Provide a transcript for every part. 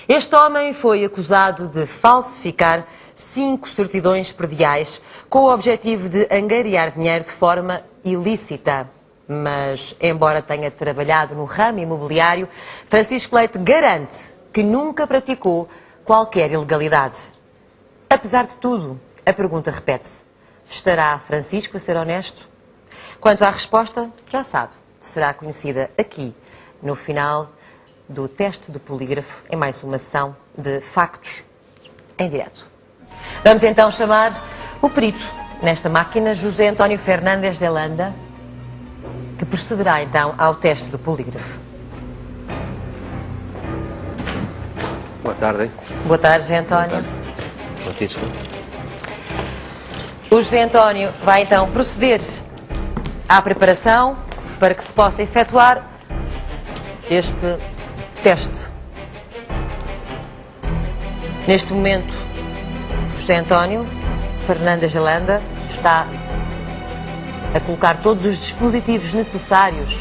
Este homem foi acusado de falsificar 5 certidões prediais com o objetivo de angariar dinheiro de forma ilícita. Mas, embora tenha trabalhado no ramo imobiliário, Francisco Leite garante que nunca praticou qualquer ilegalidade. Apesar de tudo, a pergunta repete-se: estará Francisco a ser honesto? Quanto à resposta, já sabe, será conhecida aqui, no final do teste de polígrafo, em mais uma sessão de factos em direto. Vamos então chamar o perito nesta máquina, José António Fernandes de Landa, que procederá então ao teste do polígrafo. Boa tarde. Boa tarde, José António. Francisco. O José António vai então proceder à preparação para que se possa efetuar este teste. Neste momento, José António Fernandes de Landa está a colocar todos os dispositivos necessários.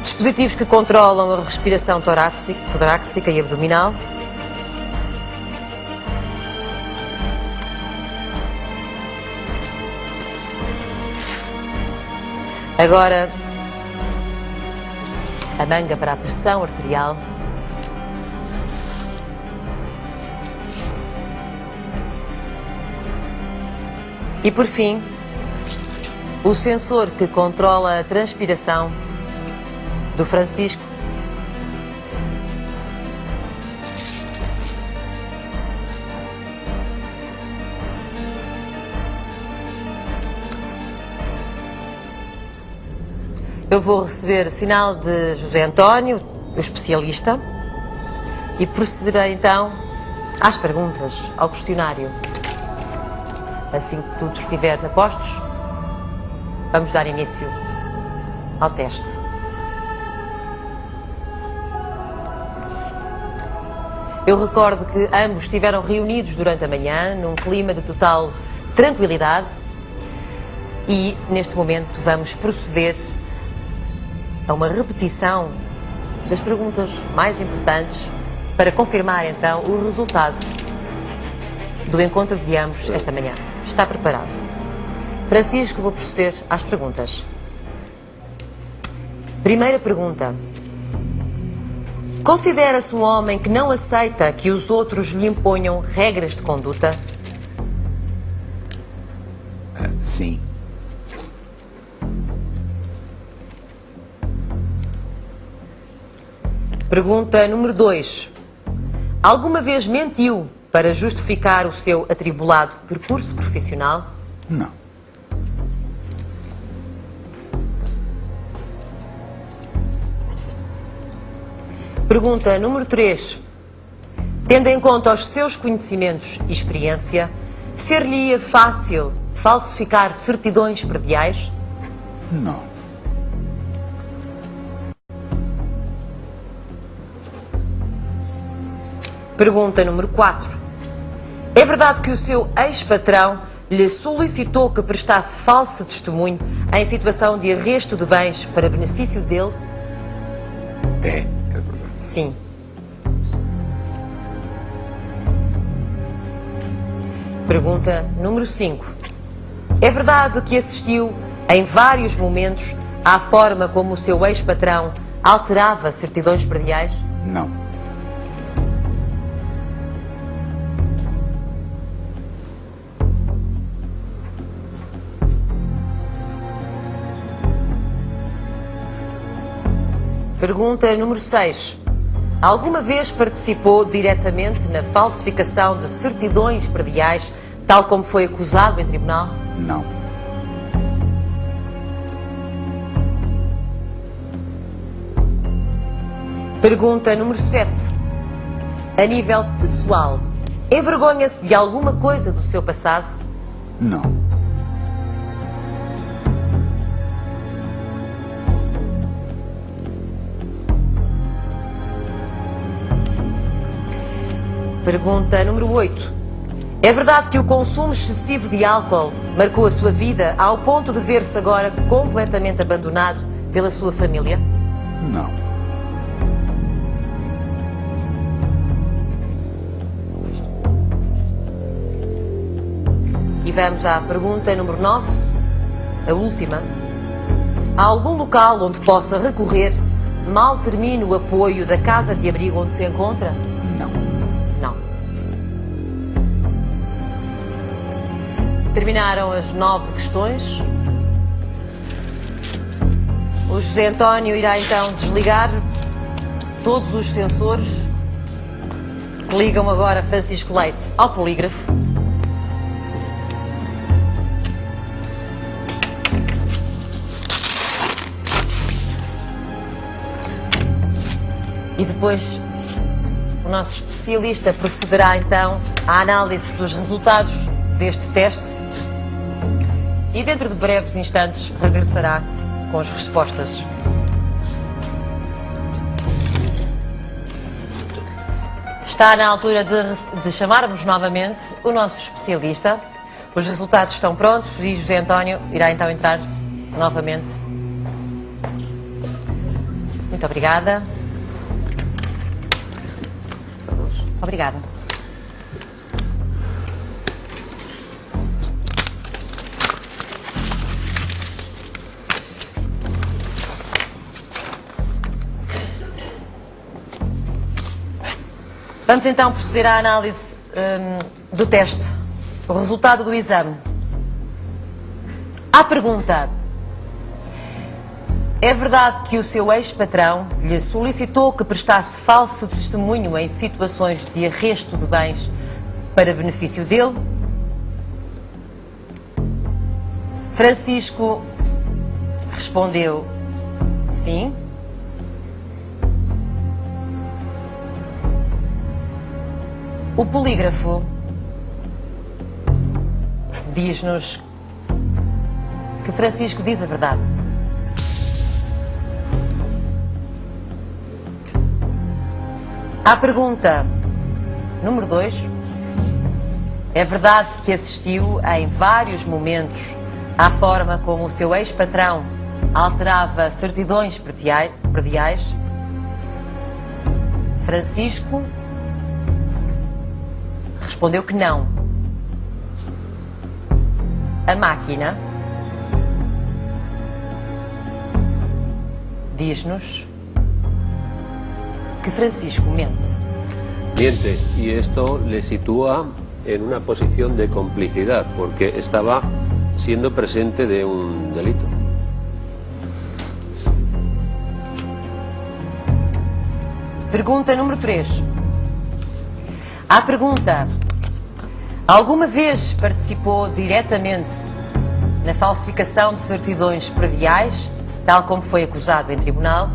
Dispositivos que controlam a respiração torácica e abdominal. Agora, a manga para a pressão arterial. E, por fim, o sensor que controla a transpiração do Francisco. Eu vou receber sinal de José António, o especialista, e procederei então às perguntas, ao questionário. Assim que tudo estiver a postos, vamos dar início ao teste. Eu recordo que ambos estiveram reunidos durante a manhã, num clima de total tranquilidade, e neste momento vamos proceder a uma repetição das perguntas mais importantes para confirmar então o resultado do encontro de ambos esta manhã. Está preparado? Francisco, vou proceder às perguntas. Primeira pergunta. Considera-se um homem que não aceita que os outros lhe imponham regras de conduta? Sim. Pergunta número 2. Alguma vez mentiu para justificar o seu atribulado percurso profissional? Não. Pergunta número 3. Tendo em conta os seus conhecimentos e experiência, ser-lhe-ia fácil falsificar certidões prediais? Não. Pergunta número 4. É verdade que o seu ex-patrão lhe solicitou que prestasse falso testemunho em situação de arresto de bens para benefício dele? É verdade. Sim. Pergunta número 5. É verdade que assistiu em vários momentos à forma como o seu ex-patrão alterava certidões prediais? Não. Pergunta número 6. Alguma vez participou diretamente na falsificação de certidões prediais, tal como foi acusado em tribunal? Não. Pergunta número 7. A nível pessoal, envergonha-se de alguma coisa do seu passado? Não. Pergunta número 8. É verdade que o consumo excessivo de álcool marcou a sua vida ao ponto de ver-se agora completamente abandonado pela sua família? Não. vamos à pergunta número 9, a última. Há algum local onde possa recorrer mal termine o apoio da casa de abrigo onde se encontra? Não. Não. Terminaram as 9 questões. O José António irá então desligar todos os sensores que ligam agora Francisco Leite ao polígrafo. E depois o nosso especialista procederá então à análise dos resultados deste teste e dentro de breves instantes regressará com as respostas. Está na altura de chamarmos novamente o nosso especialista. Os resultados estão prontos e José António irá então entrar novamente. Muito obrigada. Obrigada. Vamos então proceder à análise do teste, o resultado do exame. À pergunta: é verdade que o seu ex-patrão lhe solicitou que prestasse falso testemunho em situações de arresto de bens para benefício dele? Francisco respondeu sim. O polígrafo diz-nos que Francisco diz a verdade. À pergunta número 2, é verdade que assistiu em vários momentos à forma como o seu ex-patrão alterava certidões prediais? Francisco respondeu que não. A máquina diz-nos que Francisco mente. Miente, y esto le sitúa en una posición de complicidad, porque estaba siendo presente de un delito. Pergunta número 3. À pergunta: alguma vez participou diretamente na falsificação de certidões prediais, tal como foi acusado em tribunal?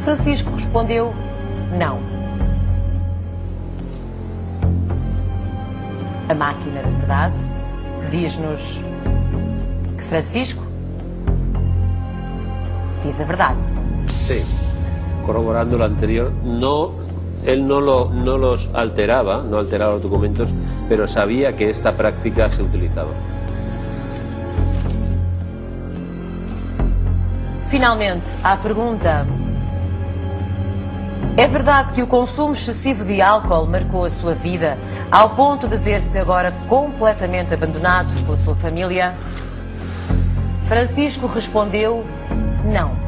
Francisco respondeu não. A máquina da verdade diz-nos que Francisco diz a verdade. Sí, corroborando lo anterior, él no los alteraba, no alteraba los documentos, pero sabía que esta práctica se utilizaba. Finalmente, à pergunta: é verdade que o consumo excessivo de álcool marcou a sua vida ao ponto de ver-se agora completamente abandonado pela sua família? Francisco respondeu não.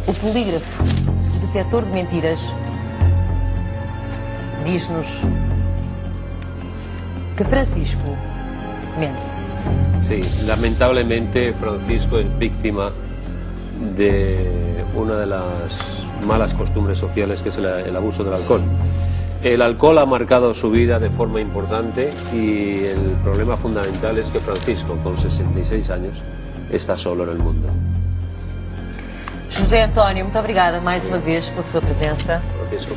O polígrafo, o detetor de mentiras, diz-nos que Francisco mente. Sí, lamentablemente Francisco es víctima de una de las malas costumbres sociales, que es el abuso del alcohol. El alcohol ha marcado su vida de forma importante y el problema fundamental es que Francisco, con 66 años, está solo en el mundo. José António, muito obrigada mais uma vez pela sua presença. Francisco.